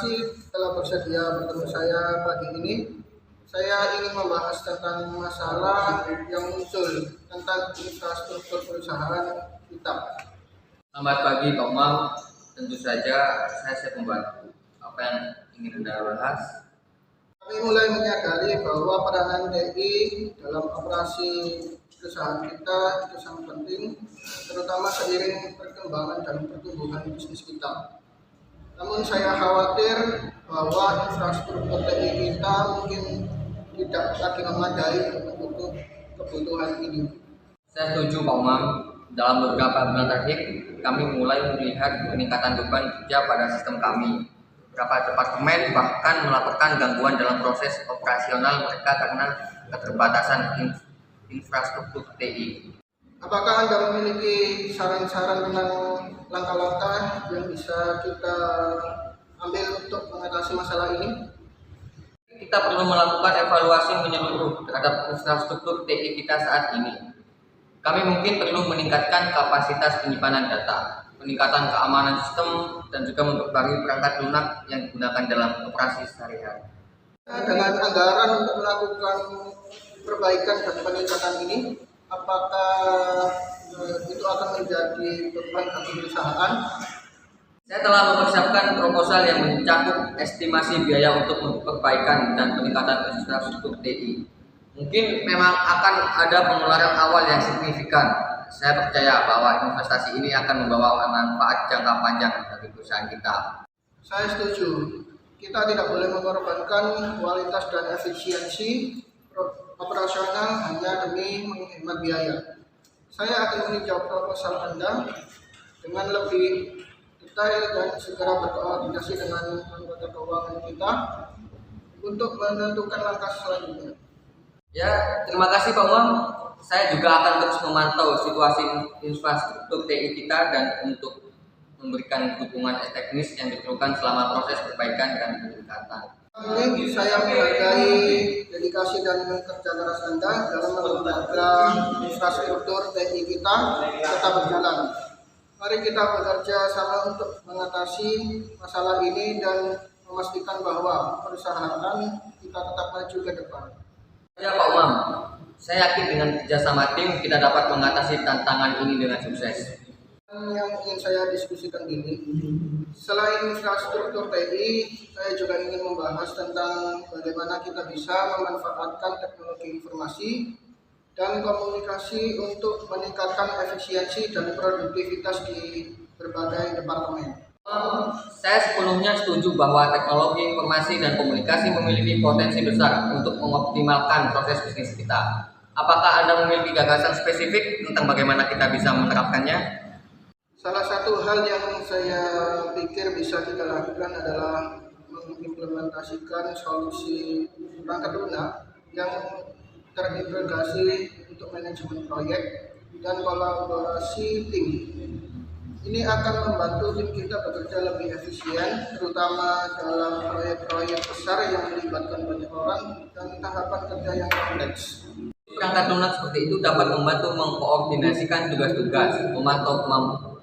kasih telah bersedia bertemu saya pagi ini. Saya ingin membahas tentang masalah yang muncul tentang infrastruktur perusahaan kita. Selamat pagi Pak Umam, tentu saja saya siap membantu. Apa yang ingin Anda bahas? Kami mulai menyadari bahwa peranan TI dalam operasi perusahaan kita itu sangat penting, terutama seiring perkembangan dan pertumbuhan bisnis kita. Namun saya khawatir bahwa infrastruktur TI kita mungkin tidak lagi memadai untuk mendukung kebutuhan ini. Saya setuju Pak Umam. Dalam beberapa bulan terakhir, kami mulai melihat peningkatan beban kerja pada sistem kami. Beberapa departemen bahkan melaporkan gangguan dalam proses operasional mereka karena keterbatasan infrastruktur TI. Apakah Anda memiliki saran-saran tentang langkah-langkah yang bisa kita ambil untuk mengatasi masalah ini? Kita perlu melakukan evaluasi menyeluruh terhadap infrastruktur TI kita saat ini. Kami mungkin perlu meningkatkan kapasitas penyimpanan data, peningkatan keamanan sistem, dan juga memperbarui perangkat lunak yang digunakan dalam operasi sehari-hari. Dengan anggaran untuk melakukan perbaikan dan peningkatan ini, apakah itu akan menjadi beban bagi perusahaan? Saya telah mempersiapkan proposal yang mencakup estimasi biaya untuk perbaikan dan peningkatan infrastruktur TI. Mungkin memang akan ada pengeluaran awal yang signifikan. Saya percaya bahwa investasi ini akan membawa manfaat jangka panjang bagi perusahaan kita. Saya setuju. Kita tidak boleh mengorbankan kualitas dan efisiensi operasional hanya demi menghemat biaya. Saya akan meninjau proposal Anda dengan lebih detail dan segera berkoordinasi dengan anggota keuangan kita untuk menentukan langkah selanjutnya. Ya, terima kasih Pak Umam. Saya juga akan terus memantau situasi infrastruktur TI kita dan untuk memberikan dukungan teknis yang diperlukan selama proses perbaikan dan peningkatan. Ini saya menghargai dedikasi dan kerja keras Anda dalam menjaga infrastruktur TI kita tetap berjalan. Mari kita bekerja sama untuk mengatasi masalah ini dan memastikan bahwa perusahaan kita tetap maju ke depan. Ya Pak Umam, saya yakin dengan kerjasama tim kita dapat mengatasi tantangan ini dengan sukses. Yang ingin saya diskusikan ini, selain infrastruktur TI, saya juga ingin membahas tentang bagaimana kita bisa memanfaatkan teknologi informasi dan komunikasi untuk meningkatkan efisiensi dan produktivitas di berbagai departemen. Saya sepenuhnya setuju bahwa teknologi informasi dan komunikasi memiliki potensi besar untuk mengoptimalkan proses bisnis kita. Apakah Anda memiliki gagasan spesifik tentang bagaimana kita bisa menerapkannya? Salah satu hal yang saya pikir bisa kita lakukan adalah mengimplementasikan solusi perangkat lunak yang terintegrasi untuk manajemen proyek dan kolaborasi tim. Ini akan membantu tim kita bekerja lebih efisien, terutama dalam proyek-proyek besar yang melibatkan banyak orang dan tahapan kerja yang kompleks. Perangkat lunak seperti itu dapat membantu mengkoordinasikan tugas-tugas, memantau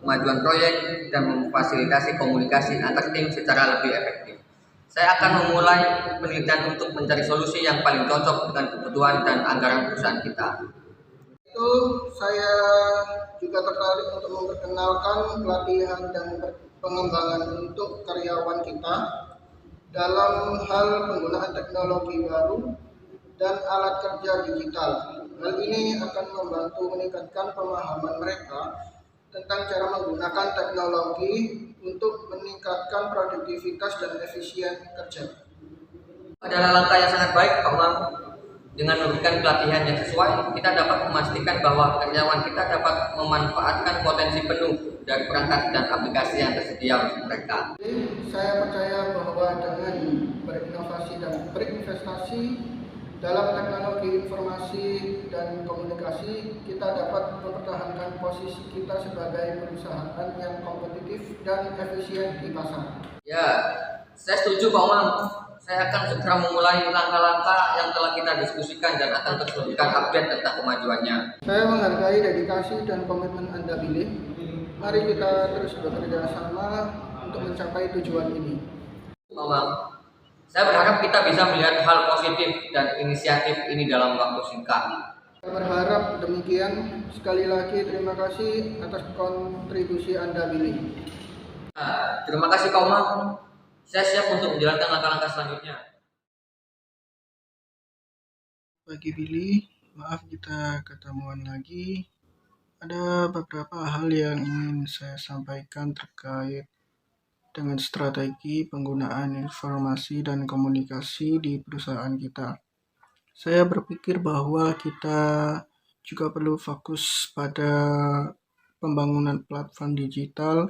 kemajuan proyek, dan memfasilitasi komunikasi antar tim secara lebih efektif. Saya akan memulai penelitian untuk mencari solusi yang paling cocok dengan kebutuhan dan anggaran perusahaan kita. Itu saya juga tertarik untuk memperkenalkan pelatihan dan pengembangan untuk karyawan kita dalam hal penggunaan teknologi baru dan alat kerja digital. Hal ini akan membantu meningkatkan pemahaman mereka tentang cara menggunakan teknologi untuk meningkatkan produktivitas dan efisien kerja. Adalah langkah yang sangat baik Pak Umam. Dengan memberikan pelatihan yang sesuai, kita dapat memastikan bahwa karyawan kita dapat memanfaatkan potensi penuh dari perangkat dan aplikasi yang tersedia untuk mereka. Saya percaya bahwa dengan berinovasi dan berinvestasi dalam teknologi informasi dan komunikasi, kita dapat mempertahankan posisi kita sebagai perusahaan yang kompetitif dan efisien di pasar. Ya, saya setuju Pak Umam. Saya akan segera memulai langkah-langkah yang telah kita diskusikan dan akan terus memberikan update tentang kemajuannya. Saya menghargai dedikasi dan komitmen Anda pilih. Mari kita terus bekerja sama untuk mencapai tujuan ini. Bang, saya berharap kita bisa melihat hal positif dan inisiatif ini dalam waktu singkat. Saya berharap demikian. Sekali lagi terima kasih atas kontribusi Anda, Billy. Nah, terima kasih Pak Umam. Saya siap untuk menjalankan langkah-langkah selanjutnya. Bagi Billy, maaf kita ketemuan lagi. Ada beberapa hal yang ingin saya sampaikan terkait dengan strategi penggunaan informasi dan komunikasi di perusahaan kita. Saya berpikir bahwa kita juga perlu fokus pada pembangunan platform digital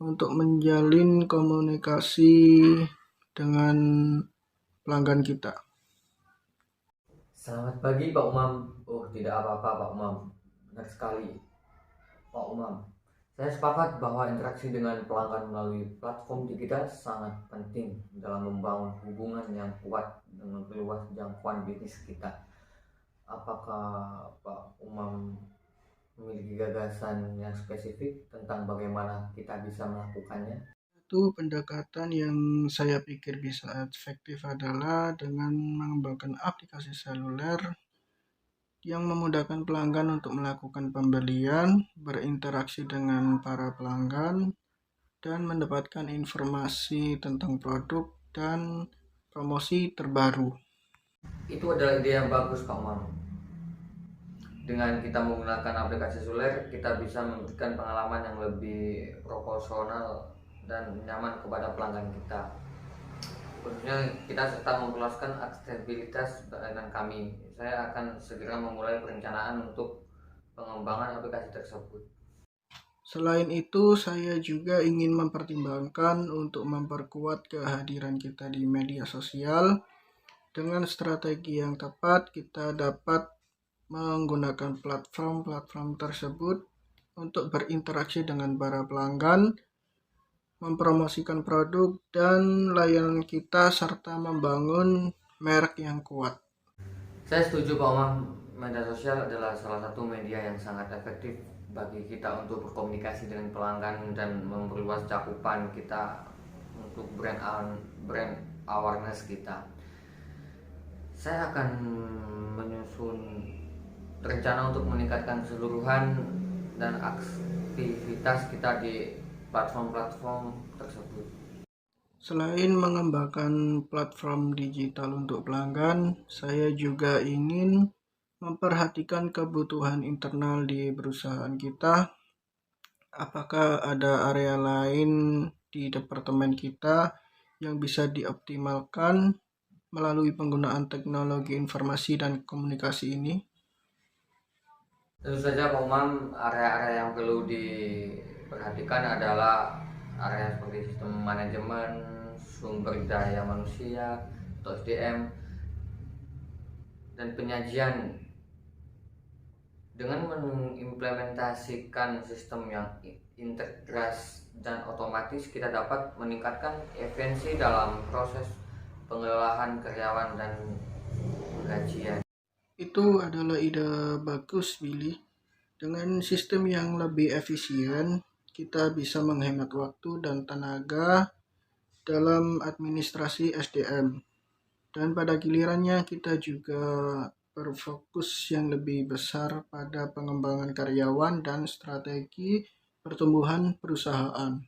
untuk menjalin komunikasi dengan pelanggan kita. Selamat pagi Pak Umam. Oh, tidak apa-apa Pak Umam. Benar sekali Pak Umam. Saya sepakat bahwa interaksi dengan pelanggan melalui platform digital sangat penting dalam membangun hubungan yang kuat dan memperluas jangkauan bisnis kita. Apakah Pak Umam memiliki gagasan yang spesifik tentang bagaimana kita bisa melakukannya? Satu pendekatan yang saya pikir bisa efektif adalah dengan mengembangkan aplikasi seluler yang memudahkan pelanggan untuk melakukan pembelian, berinteraksi dengan para pelanggan, dan mendapatkan informasi tentang produk dan promosi terbaru. Itu adalah ide yang bagus Pak Umam. Dengan kita menggunakan aplikasi seluler, kita bisa memberikan pengalaman yang lebih proporsional dan nyaman kepada pelanggan kita. Khususnya kita serta memperluaskan aksesibilitas layanan kami. Saya akan segera memulai perencanaan untuk pengembangan aplikasi tersebut. Selain itu, saya juga ingin mempertimbangkan untuk memperkuat kehadiran kita di media sosial. Dengan strategi yang tepat, kita dapat menggunakan platform-platform tersebut untuk berinteraksi dengan para pelanggan, mempromosikan produk dan layanan kita, serta membangun merek yang kuat. Saya setuju Pak Umam, media sosial adalah salah satu media yang sangat efektif bagi kita untuk berkomunikasi dengan pelanggan dan memperluas cakupan kita untuk brand awareness kita. Saya akan menyusun rencana untuk meningkatkan keseluruhan dan aktivitas kita di platform-platform tersebut. Selain mengembangkan platform digital untuk pelanggan, saya juga ingin memperhatikan kebutuhan internal di perusahaan kita. Apakah ada area lain di departemen kita yang bisa dioptimalkan melalui penggunaan teknologi informasi dan komunikasi ini? Tentu saja Pak Umam, area-area yang perlu diperhatikan adalah area seperti sistem manajemen, sumber daya manusia atau SDM, dan penyajian. Dengan mengimplementasikan sistem yang integrasi dan otomatis, kita dapat meningkatkan efisiensi dalam proses pengelolaan karyawan dan gajian. Itu adalah ide bagus, Billy. Dengan sistem yang lebih efisien, kita bisa menghemat waktu dan tenaga dalam administrasi SDM. Dan pada gilirannya kita juga berfokus yang lebih besar pada pengembangan karyawan dan strategi pertumbuhan perusahaan.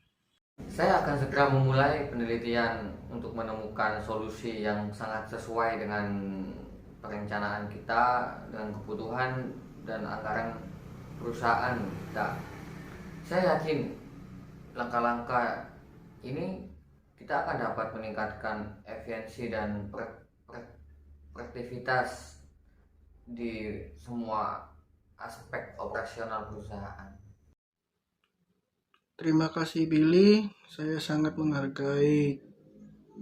Saya akan segera memulai penelitian untuk menemukan solusi yang sangat sesuai dengan perencanaan kita, dengan kebutuhan dan anggaran perusahaan kita. Saya yakin langkah-langkah ini kita akan dapat meningkatkan efisiensi dan produktivitas di semua aspek operasional perusahaan. Terima kasih, Billy. Saya sangat menghargai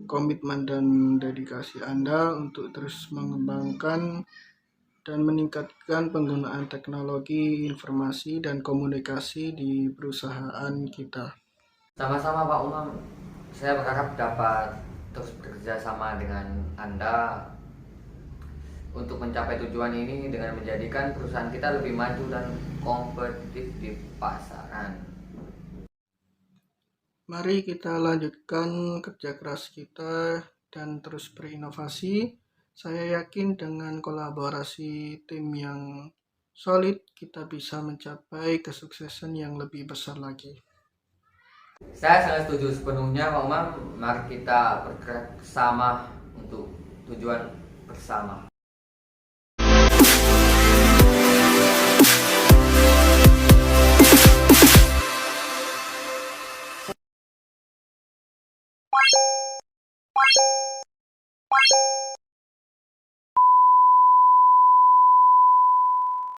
komitmen dan dedikasi Anda untuk terus mengembangkan dan meningkatkan penggunaan teknologi informasi dan komunikasi di perusahaan kita. Sama-sama Pak Umam, saya berharap dapat terus bekerja sama dengan Anda untuk mencapai tujuan ini dengan menjadikan perusahaan kita lebih maju dan kompetitif di pasaran. Mari kita lanjutkan kerja keras kita dan terus berinovasi. Saya yakin dengan kolaborasi tim yang solid, kita bisa mencapai kesuksesan yang lebih besar lagi. Saya sangat setuju sepenuhnya Pak Umar. Mari kita bergerak bersama untuk tujuan bersama.